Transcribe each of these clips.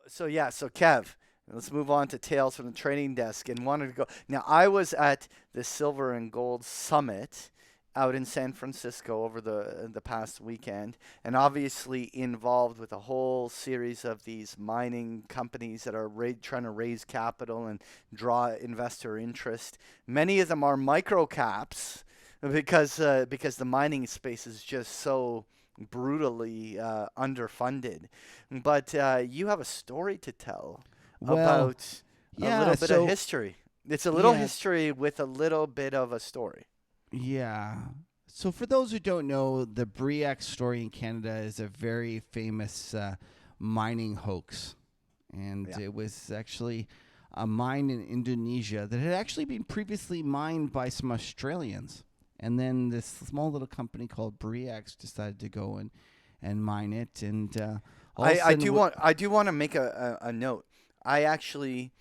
So Kev, let's move on to Tales from the Trading Desk and wanted to go. Now, I was at the Silver and Gold Summit out in San Francisco over the past weekend, and obviously involved with a whole series of these mining companies that are trying to raise capital and draw investor interest. Many of them are micro caps because the mining space is just so brutally underfunded. But you have a story to tell Well, about a yeah, little bit of so history. It's a little yeah, history with a little bit of a story. yeah. So for those who don't know, the Briac story in Canada is a very famous mining hoax. And Yeah. it was actually a mine in Indonesia that had actually been previously mined by some Australians. And then this small little company called Briac decided to go and mine it. And all of a I sudden, do want I do want to make a note. I actually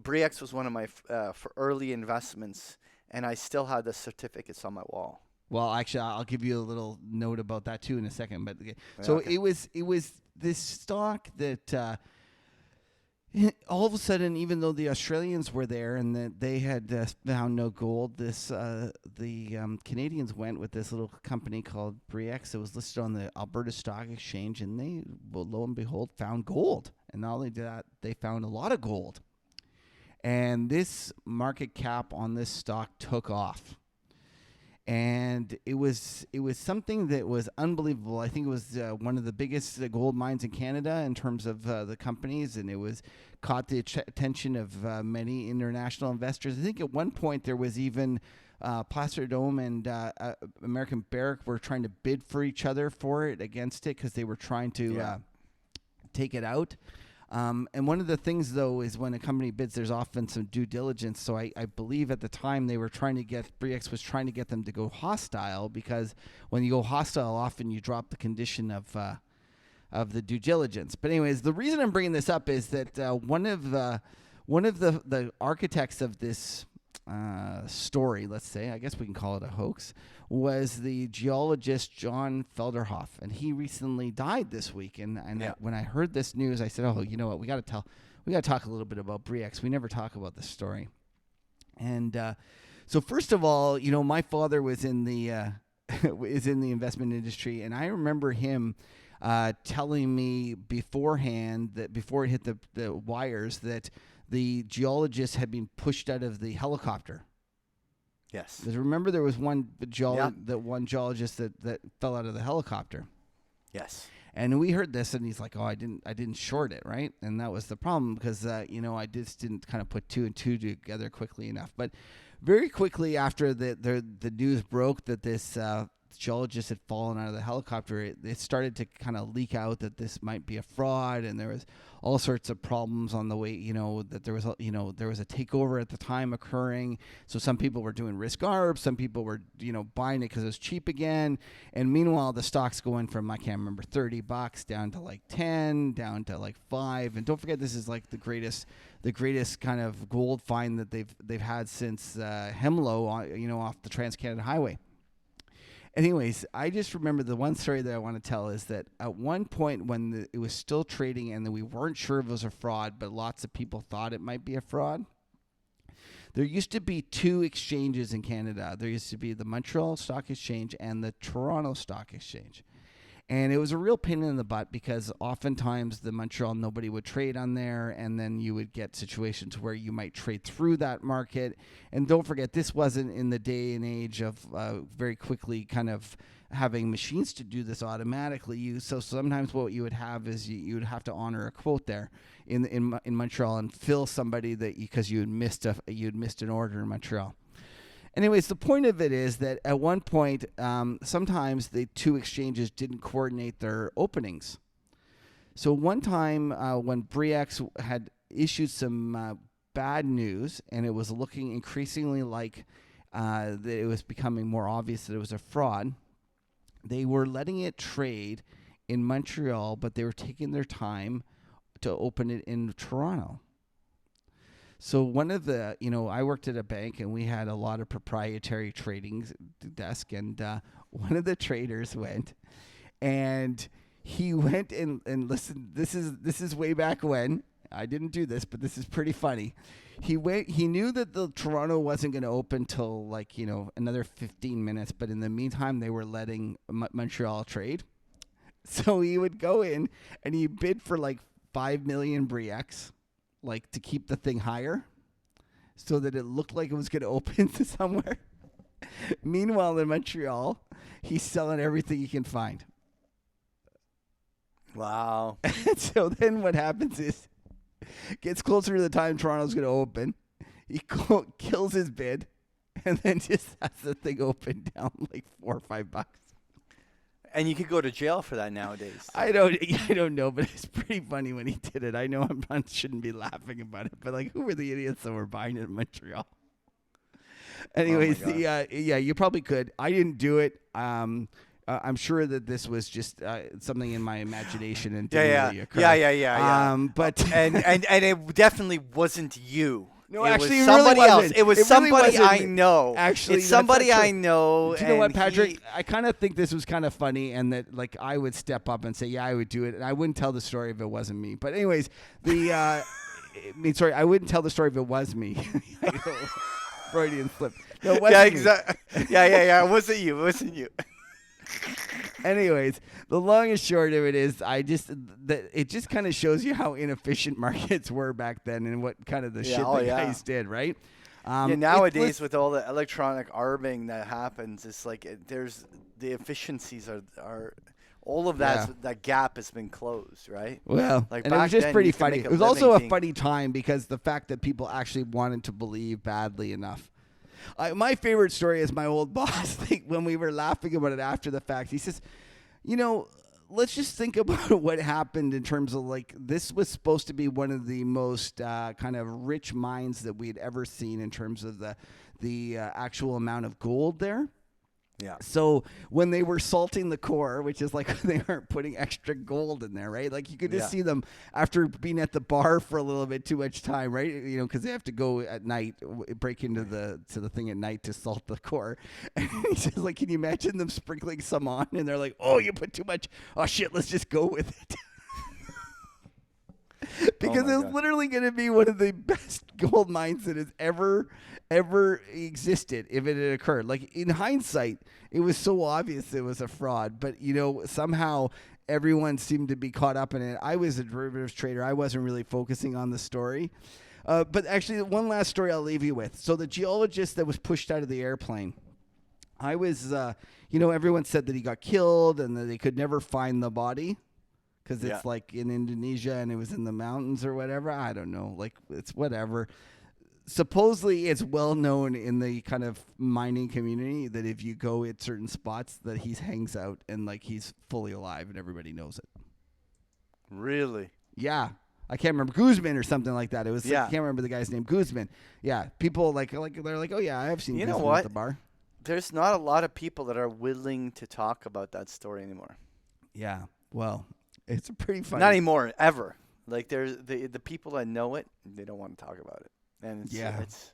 Briex was one of my for early investments, and I still had the certificates on my wall. well, actually, I'll give you a little note about that too in a second. But okay. Yeah, So okay. it was this stock that all of a sudden, even though the Australians were there and that they had found no gold, the Canadians went with this little company called Briex that was listed on the Alberta Stock Exchange, and they, well, lo and behold, found gold. And not only did that, they found a lot of gold. And this market cap on this stock took off, and it was something that was unbelievable. I think it was one of the biggest gold mines in Canada in terms of the companies, and it was caught the attention of many international investors. I think at one point there was even Placer Dome and American Barrick were trying to bid for each other for it against it because they were trying to Yeah. take it out. And one of the things, though, is when a company bids, there's often some due diligence. So I believe at the time they were trying to get, Briex was trying to get them to go hostile because when you go hostile, often you drop the condition of the due diligence. But anyways, the reason I'm bringing this up is that one of the architects of this story, let's say, I guess we can call it a hoax, was the geologist John Felderhoff, and he recently died this week. Yeah. When I heard this news, I said, "Oh, you know what? We got to talk a little bit about Briex. We never talk about this story." And so, first of all, my father was in the is in the investment industry, and I remember him telling me beforehand that before it hit the wires that the geologist had been pushed out of the helicopter. Yes. Because remember, there was Yeah. one geologist that fell out of the helicopter, Yes. and we heard this, and he's like, "Oh, I didn't short it, right?" And that was the problem because I just didn't kind of put two and two together quickly enough. But very quickly after the news broke that this geologist had fallen out of the helicopter, it started to kind of leak out that this might be a fraud, and there was all sorts of problems on the way. That there was a takeover at the time occurring, so some people were doing risk arb, some people were buying it because it was cheap again, and meanwhile the stock's going from, I can't remember, $30 down to like 10, down to like 5, and don't forget this is like the greatest kind of gold find that they've had since Hemlo, off the Trans-Canada Highway. Anyways, I just remember the one story that I want to tell is that at one point when it was still trading and we weren't sure if it was a fraud, but lots of people thought it might be a fraud, there used to be two exchanges in Canada. There used to be the Montreal Stock Exchange and the Toronto Stock Exchange. And it was a real pain in the butt because oftentimes the Montreal, nobody would trade on there, and then you would get situations where you might trade through that market. And don't forget, this wasn't in the day and age of very quickly kind of having machines to do this automatically. So sometimes what you would have is you would have to honor a quote there in Montreal and fill somebody that because you had missed an order in Montreal. Anyways, the point of it is that at one point, sometimes the two exchanges didn't coordinate their openings. So one time when Briex had issued some bad news and it was looking increasingly like that it was becoming more obvious that it was a fraud, they were letting it trade in Montreal, but they were taking their time to open it in Toronto. So one of the, I worked at a bank and we had a lot of proprietary trading desk, and one of the traders went and he went and listen. This is way back when. I didn't do this, but this is pretty funny. He knew that the Toronto wasn't going to open till like, another 15 minutes, but in the meantime they were letting Montreal trade. So he would go in and he bid for like 5 million Briex, like to keep the thing higher so that it looked like it was going to open to somewhere. Meanwhile, in Montreal, he's selling everything he can find. Wow. And so then what happens is, gets closer to the time Toronto's going to open, he kills his bid, and then just has the thing open down like $4 or $5. And you could go to jail for that nowadays. I don't know, but it's pretty funny when he did it. I know I shouldn't be laughing about it, but like, who were the idiots that were buying it in Montreal? Anyways, you probably could. I didn't do it. I'm sure that this was just something in my imagination and didn't really occur. Yeah. But and it definitely wasn't you. No, it actually, was it somebody really else. wasn't. It was It really somebody I wasn't. know. Actually, it's that's not somebody true. I know. Do you know what, and Patrick? I kind of think this was kind of funny, and that like I would step up and say, "Yeah, I would do it," and I wouldn't tell the story if it wasn't me. But anyways, I wouldn't tell the story if it was me. Freudian slip. No, it wasn't Yeah, me. exactly. Yeah. It wasn't you. It wasn't you. Anyways, the long and short of it is, it just kind of shows you how inefficient markets were back then, and what kind of the shit the guys did, right? Nowadays, with all the electronic arbing that happens, it's like there's the efficiencies are all of that. That gap has been closed, right? Well, like and it back was just then, pretty you could funny. make It was also a living funny time because the fact that people actually wanted to believe badly enough. My favorite story is my old boss. When we were laughing about it after the fact, he says, let's just think about what happened in terms of like, this was supposed to be one of the most kind of rich mines that we had ever seen in terms of the actual amount of gold there. Yeah. So when they were salting the core, which is like they weren't putting extra gold in there, right? Like you could just see them after being at the bar for a little bit too much time, right? Because they have to go at night, break into the thing at night to salt the core. And he says, like, can you imagine them sprinkling some on? And they're like, oh, you put too much. Oh shit, let's just go with it. Because it's literally going to be one of the best gold mines that has ever existed if it had occurred. Like, in hindsight, it was so obvious it was a fraud, but somehow everyone seemed to be caught up in it. I was a derivatives trader. I wasn't really focusing on the story. But actually, one last story I'll leave you with. So the geologist that was pushed out of the airplane, I was, everyone said that he got killed and that they could never find the body. Because it's like in Indonesia and it was in the mountains or whatever. I don't know. Like, it's whatever. Supposedly, it's well known in the kind of mining community that if you go at certain spots that he hangs out and like he's fully alive and everybody knows it. Really? Yeah. I can't remember, Guzman or something like that. It was. Yeah. I can't remember the guy's name. Guzman. Yeah. People they're like, oh yeah, I have seen Guzman at the bar. There's not a lot of people that are willing to talk about that story anymore. Yeah. Well. It's pretty funny. Not anymore, ever. Like, there's the people that know it, they don't want to talk about it. And it's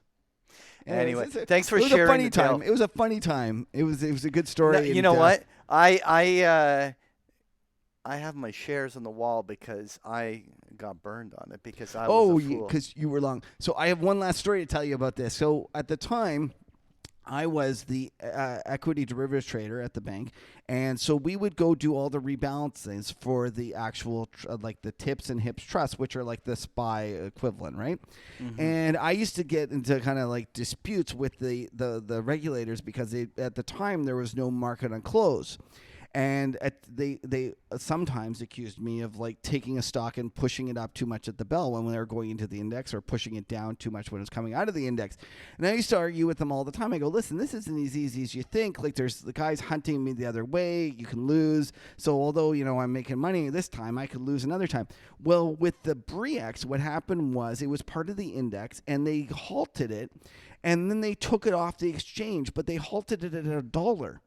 anyway. Thanks for sharing. It was a funny the tale. time. It was a funny time. It was a good story. No, you know what? I have my shares on the wall because I got burned on it because I was a fool. because you were long. So I have one last story to tell you about this. So at the time, I was the equity derivatives trader at the bank, and so we would go do all the rebalancings for the actual like the tips and hips trust, which are like the SPY equivalent, right? Mm-hmm. And I used to get into kind of like disputes with the regulators because at the time there was no market on close. And they sometimes accused me of like taking a stock and pushing it up too much at the bell when they were going into the index, or pushing it down too much when it was coming out of the index. And I used to argue with them all the time. I go, listen, this isn't as easy as you think. Like, there's the guys hunting me the other way. You can lose. So although, I'm making money this time, I could lose another time. Well, with the Briex, what happened was it was part of the index and they halted it, and then they took it off the exchange, but they halted it at $1.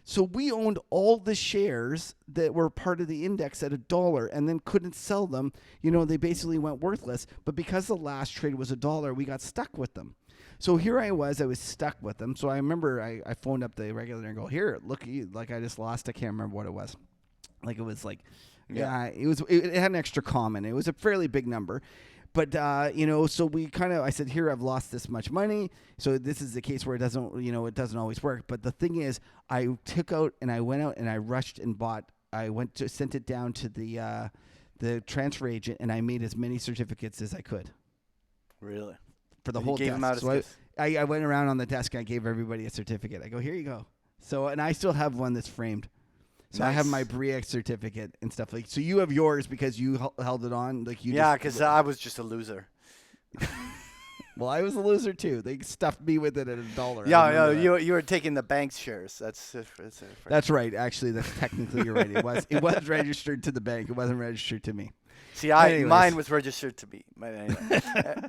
So we owned all the shares that were part of the index at $1 and then couldn't sell them. They basically went worthless. But because the last trade was $1, we got stuck with them. So here I was stuck with them. So I remember I phoned up the regulator and go, here, look, like I just lost. I can't remember what it was. Like it was like, Yeah. it had an extra comma. It was a fairly big number. But, so I said, here, I've lost this much money. So this is the case where it doesn't always work. But the thing is, I took out and I went out and I rushed and sent it down to the transfer agent, and I made as many certificates as I could. Really? For the You whole gave desk. them out as So gifts? I went around on the desk and I gave everybody a certificate. I go, here you go. So, and I still have one that's framed. So I have Nice. my BRIEX certificate and stuff like. So you have yours because you held it on, like you. Yeah, because I was just a loser. Well, I was a loser too. They stuffed me with it at $1. I Yeah, remember that. you were taking the bank's shares. That's That's right. Actually, that's technically you're right. It was registered to the bank. It wasn't registered to me. See, Anyways. mine was registered to me. But anyway.